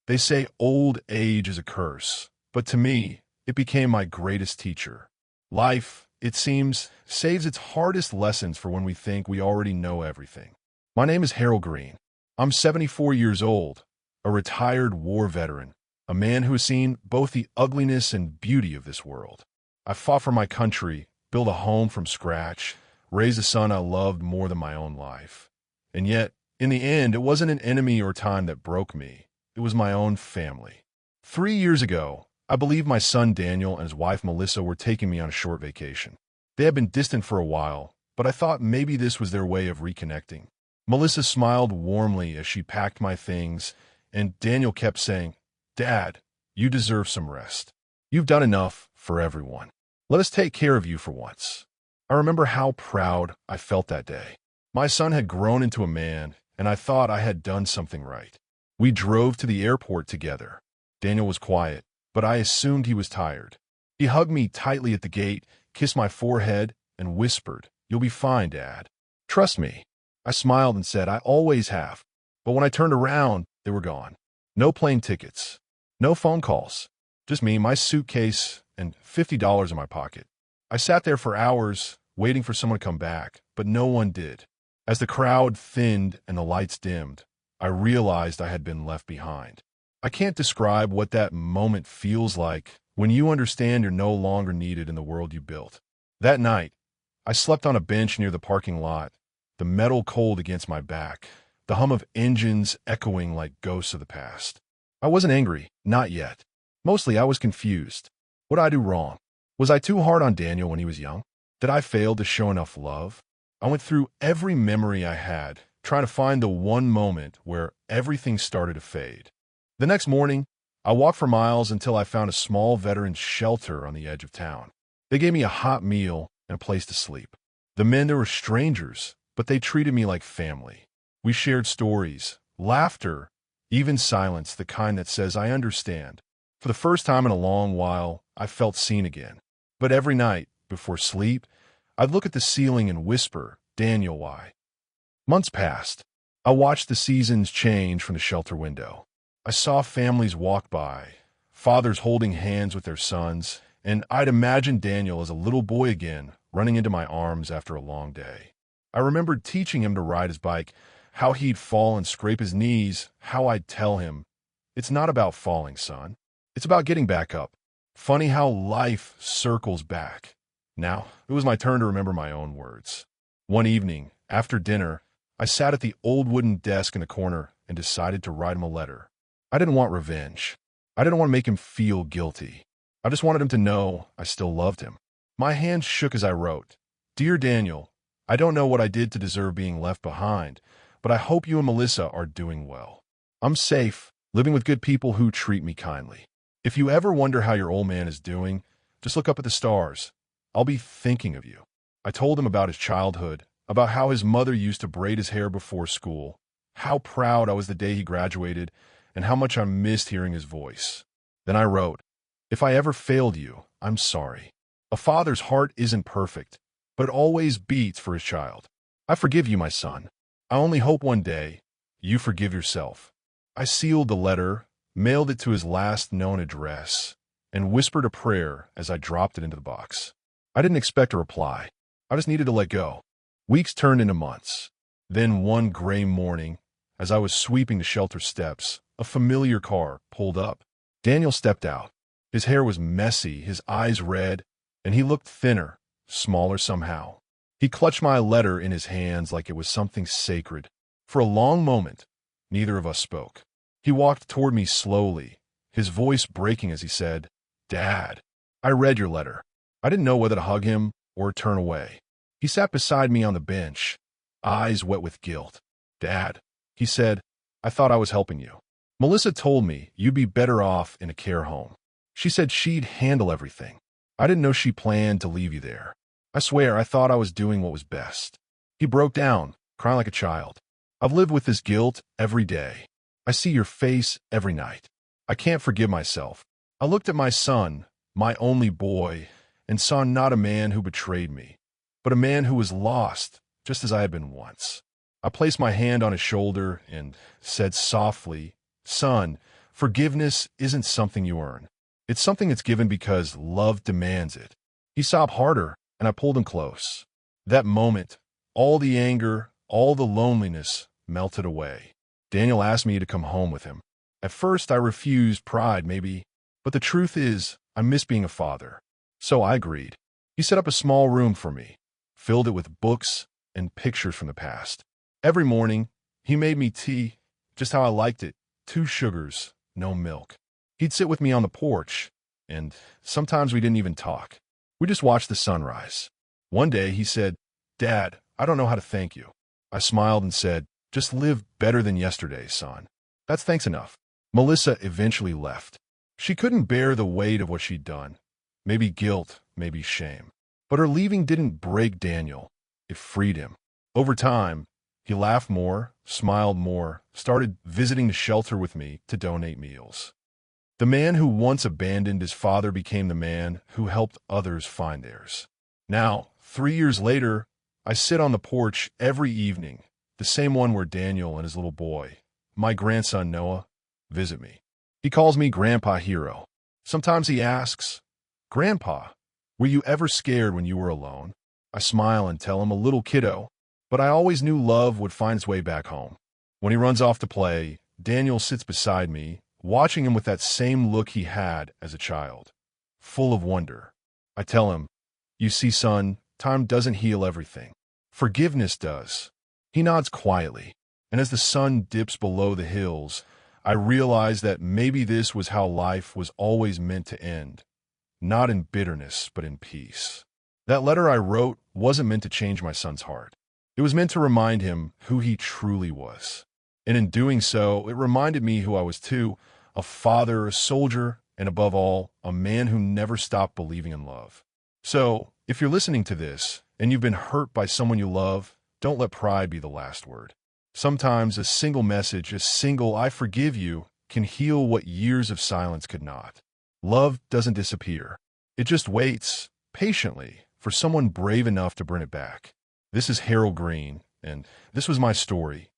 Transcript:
They say old age is a curse, but to me, it became my greatest teacher. Life, it seems, saves its hardest lessons for when we think we already know everything. My name is Harold Greene. I'm 74 years old, a retired war veteran, a man who has seen both the ugliness and beauty of this world. I fought for my country, built a home from scratch, raised a son I loved more than my own life. And yet, in the end, it wasn't an enemy or time that broke me. It was my own family. 3 years ago, I believe my son Daniel and his wife Melissa were taking me on a short vacation. They had been distant for a while, but I thought maybe this was their way of reconnecting. Melissa smiled warmly as she packed my things, and Daniel kept saying, "Dad, you deserve some rest. You've done enough for everyone. Let us take care of you for once." I remember how proud I felt that day. My son had grown into a man, and I thought I had done something right. We drove to the airport together. Daniel was quiet, but I assumed he was tired. He hugged me tightly at the gate, kissed my forehead, and whispered, "You'll be fine, Dad. Trust me." I smiled and said, "I always have." But when I turned around, they were gone. No plane tickets, no phone calls, just me, my suitcase, and $50 in my pocket. I sat there for hours, waiting for someone to come back, but no one did. As the crowd thinned and the lights dimmed, I realized I had been left behind. I can't describe what that moment feels like when you understand you're no longer needed in the world you built. That night, I slept on a bench near the parking lot, the metal cold against my back, the hum of engines echoing like ghosts of the past. I wasn't angry, not yet. Mostly I was confused. What did I do wrong? Was I too hard on Daniel when he was young? Did I fail to show enough love? I went through every memory I had, trying to find the one moment where everything started to fade. The next morning, I walked for miles until I found a small veterans shelter on the edge of town. They gave me a hot meal and a place to sleep. The men there were strangers, but they treated me like family. We shared stories, laughter, even silence, the kind that says, "I understand." For the first time in a long while, I felt seen again. But every night, before sleep, I'd look at the ceiling and whisper, "Daniel, why?" Months passed. I watched the seasons change from the shelter window. I saw families walk by, fathers holding hands with their sons, and I'd imagined Daniel as a little boy again, running into my arms after a long day. I remembered teaching him to ride his bike, how he'd fall and scrape his knees, how I'd tell him, "It's not about falling, son. It's about getting back up." Funny how life circles back. Now, it was my turn to remember my own words. One evening, after dinner, I sat at the old wooden desk in the corner and decided to write him a letter. I didn't want revenge. I didn't want to make him feel guilty. I just wanted him to know I still loved him. My hands shook as I wrote, "Dear Daniel, I don't know what I did to deserve being left behind, but I hope you and Melissa are doing well. I'm safe, living with good people who treat me kindly. If you ever wonder how your old man is doing, just look up at the stars. I'll be thinking of you." I told him about his childhood, about how his mother used to braid his hair before school, how proud I was the day he graduated, and how much I missed hearing his voice. Then I wrote, "If I ever failed you, I'm sorry. A father's heart isn't perfect, but it always beats for his child. I forgive you, my son. I only hope one day you forgive yourself." I sealed the letter, mailed it to his last known address, and whispered a prayer as I dropped it into the box. I didn't expect a reply. I just needed to let go. Weeks turned into months. Then one gray morning, as I was sweeping the shelter steps, a familiar car pulled up. Daniel stepped out. His hair was messy, his eyes red, and he looked thinner, smaller somehow. He clutched my letter in his hands like it was something sacred. For a long moment, neither of us spoke. He walked toward me slowly, his voice breaking as he said, "Dad, I read your letter." I didn't know whether to hug him or turn away. He sat beside me on the bench, eyes wet with guilt. "Dad," he said, "I thought I was helping you. Melissa told me you'd be better off in a care home. She said she'd handle everything. I didn't know she planned to leave you there. I swear I thought I was doing what was best." He broke down, crying like a child. "I've lived with this guilt every day. I see your face every night. I can't forgive myself." I looked at my son, my only boy, and saw not a man who betrayed me, but a man who was lost, just as I had been once. I placed my hand on his shoulder and said softly, "Son, Forgiveness isn't something you earn. It's something that's given because love demands it. He sobbed harder, and I pulled him close. That moment, all the anger, all the loneliness melted away. Daniel asked me to come home with him. At first, I refused, pride maybe, but the truth is, I miss being a father. So I agreed. He set up a small room for me, filled it with books and pictures from the past. Every morning, he made me tea, just how I liked it, 2 sugars, no milk. He'd sit with me on the porch, and sometimes we didn't even talk. We just watched the sunrise. One day, he said, "Dad, I don't know how to thank you." I smiled and said, "Just live better than yesterday, son. That's thanks enough." Melissa eventually left. She couldn't bear the weight of what she'd done. Maybe guilt, maybe shame. But her leaving didn't break Daniel. It freed him. Over time, he laughed more, smiled more, started visiting the shelter with me to donate meals. The man who once abandoned his father became the man who helped others find theirs. Now, 3 years later, I sit on the porch every evening, the same one where Daniel and his little boy, my grandson Noah, visit me. He calls me Grandpa Hero. Sometimes he asks, "Grandpa, were you ever scared when you were alone?" I smile and tell him, "A little kiddo," but I always knew love would find its way back home. When he runs off to play, Daniel sits beside me, watching him with that same look he had as a child, full of wonder. I tell him, "You see, son, time doesn't heal everything. Forgiveness does." He nods quietly, and as the sun dips below the hills, I realize that maybe this was how life was always meant to end, not in bitterness, but in peace. That letter I wrote wasn't meant to change my son's heart. It was meant to remind him who he truly was. And in doing so, it reminded me who I was too, a father, a soldier, and above all, a man who never stopped believing in love. So, if you're listening to this, and you've been hurt by someone you love, don't let pride be the last word. Sometimes a single message, a single "I forgive you," can heal what years of silence could not. Love doesn't disappear. It just waits, patiently, for someone brave enough to bring it back. This is Harold Greene, and this was my story.